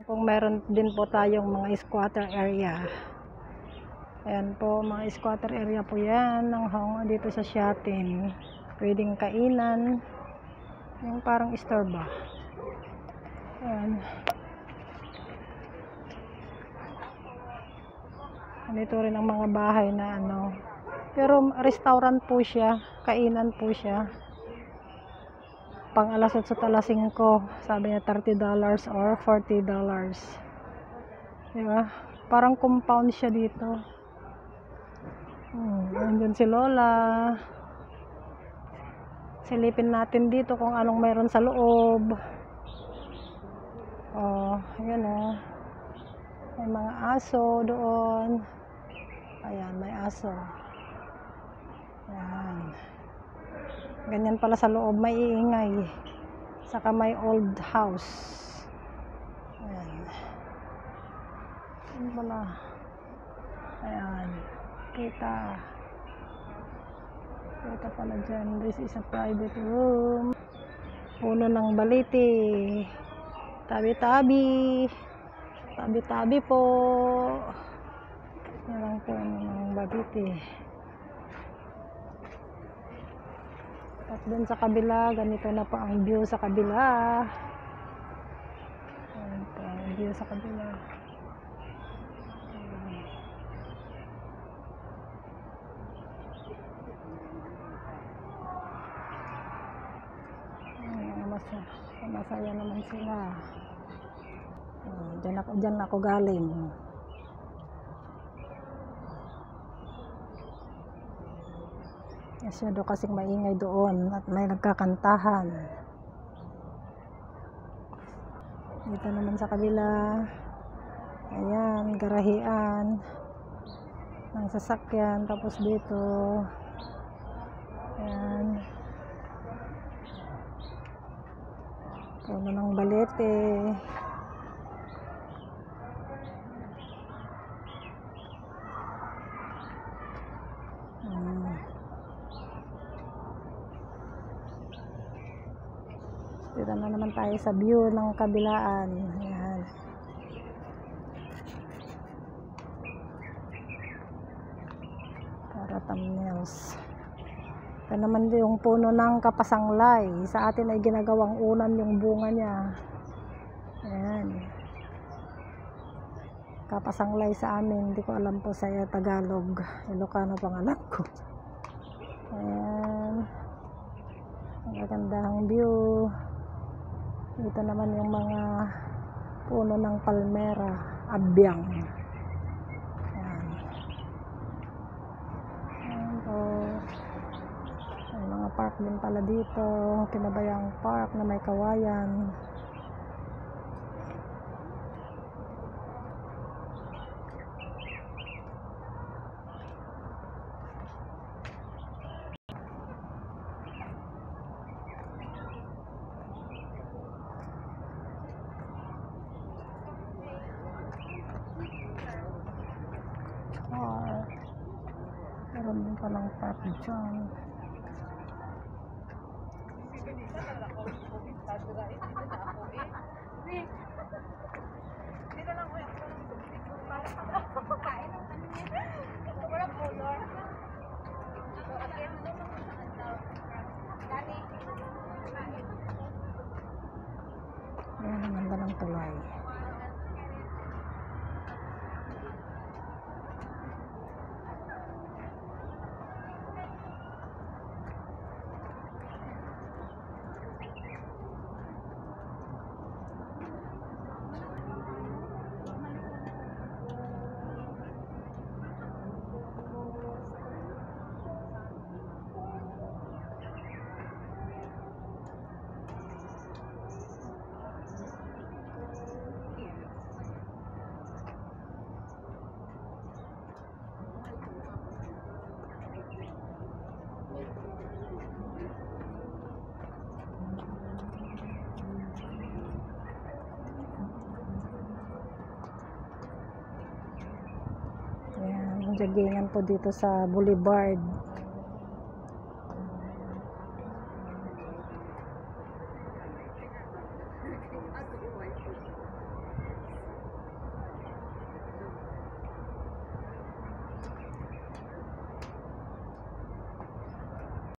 Kung meron din po tayong mga squatter area. Ayan po, mga squatter area po yan ng dito sa Siatin. Pwedeng kainan, yung parang store ba. Ayan. Dito rin ang mga bahay na ano. Pero restaurant po siya, kainan po siya. Pang alas 8 at alas 5, sabi niya $30 or $40. Diba? Parang compound siya dito. Andun si Lola. Silipin natin dito kung anong meron sa loob. Ayan o. May mga aso doon. Ayan, may aso. Ayan. Ganyan pala sa loob, may iingay. Saka may old house. Ayan. Ayan pala. Ayan. Kita pala dyan. This is a private room. Puno ng baliti. Tabi-tabi. Tabi-tabi po. Yan lang po ng baliti. At dun sa kabila, ganito na po ang view sa kabila. Ayan po ang view sa kabila. Masaya naman sila. Diyan ako galing. Masyado kasing maingay doon at may nagkakantahan. Dito naman sa kabila, ayan, garahian ng sasakyan. Tapos dito, ayan, puno ng balete. Dito na naman tayo sa view ng kabilaan. Ayan. Para thumbnails. Ito naman yung puno ng kapasanglay. Sa atin ay ginagawang unan yung bunga niya. Ayan. Kapasanglay sa amin. Hindi ko alam po sa Tagalog. Ilocano pang alam ko. Ayan. Ang gagandang view. Dito naman yung mga puno ng palmera, abyang. Ayan. Ayan po. May mga park din pala dito. Pinabayang park na may kawayan. Meron din palang park dyan. Ayan, ang ganda ng tulay. Jogingan po dito sa Boulevard.